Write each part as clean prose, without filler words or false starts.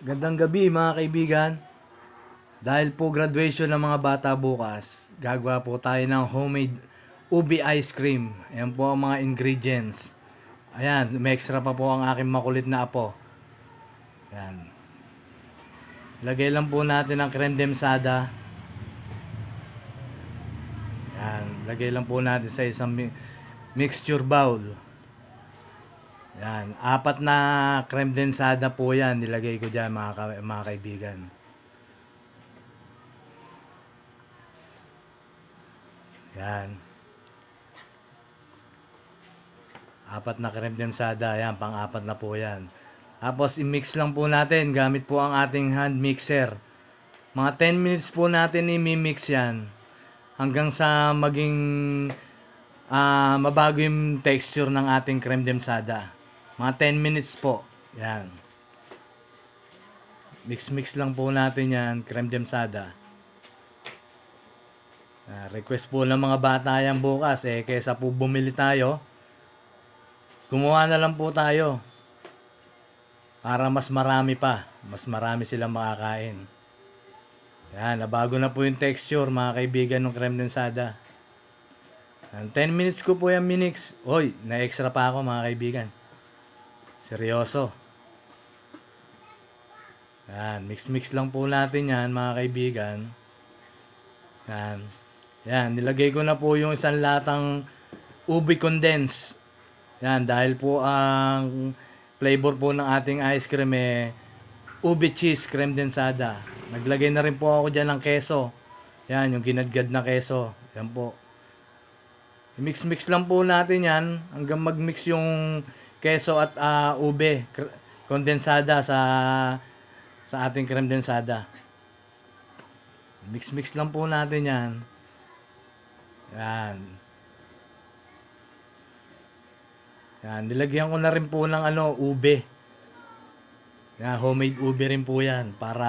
Gandang gabi mga kaibigan. Dahil po graduation ng mga bata bukas, gagawa po tayo ng homemade ubi ice cream. Ayan po ang mga ingredients. Ayan, may extra pa po ang aking makulit na apo. Ayan. Lagay lang po natin ang creme demsada. Ayan, lagay lang po natin sa isang mixture bowl. Ayan, 4 na creme demsada po yan. Nilagay ko dyan mga kaibigan. Yan. 4 na creme demsada. Yan, pang-4 na po yan. Tapos, i-mix lang po natin gamit po ang ating hand mixer. Mga 10 minutes po natin i-mix yan. Hanggang sa maging mabago yung texture ng ating creme demsada. Mga 10 minutes po. Yan. Mix lang po natin yan, creme demsada. Request po ng mga bata yan bukas kaysa po bumili tayo, gumawa na lang po tayo para mas marami pa, mas marami silang makakain. Yan, nabago na po yung texture mga kaibigan ng creme densada. 10 minutes ko po yung minix. Hoy, na-extra pa ako mga kaibigan. Seryoso. Yan, mix lang po natin yan mga kaibigan. Yan. Yan, nilagay ko na po yung isang latang ubi condense. Yan, dahil po ang flavor po ng ating ice cream ubi cheese creme densada. Naglagay na rin po ako dyan ng keso. Yan, yung ginadgad na keso. Yan po. Mix lang po natin yan hanggang mag-mix yung keso at ube kondensada sa ating creme densada. Mix lang po natin yan. Yan. Yan, nilagyan ko na rin po ng ube. Yan, homemade ube rin po yan para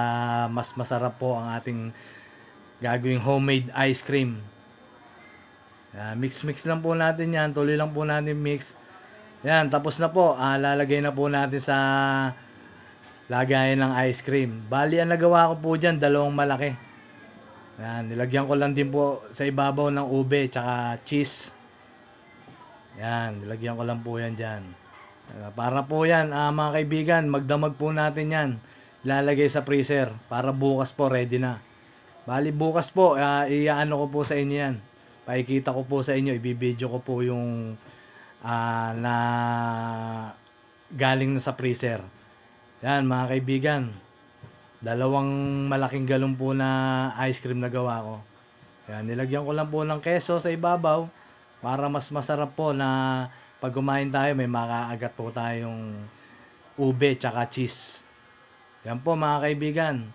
mas masarap po ang ating gagawing homemade ice cream. Yan, mix lang po natin yan. Tuloy lang po natin mix. Yan, tapos na po. Lalagay na po natin sa lagayan ng ice cream. Bali, ang nagawa ko po dyan, 2 malaki. Yan, nilagyan ko lang din po sa ibabaw ng ube tsaka cheese. Yan, nilagyan ko lang po yan dyan. Para po yan, mga kaibigan, magdamag po natin yan. Ilalagay sa freezer para bukas po ready na. Bali bukas po, iaano ko po sa inyo yan. Pakikita ko po sa inyo, ibibideo ko po yung na galing na sa freezer. Yan mga kaibigan. 2 malaking galon po na ice cream na gawa ko. Yan, nilagyan ko lang po ng keso sa ibabaw para mas masarap po na pag kumain tayo may makaagat po tayong ube tsaka cheese. Yan po mga kaibigan.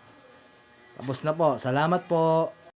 Tapos na po. Salamat po.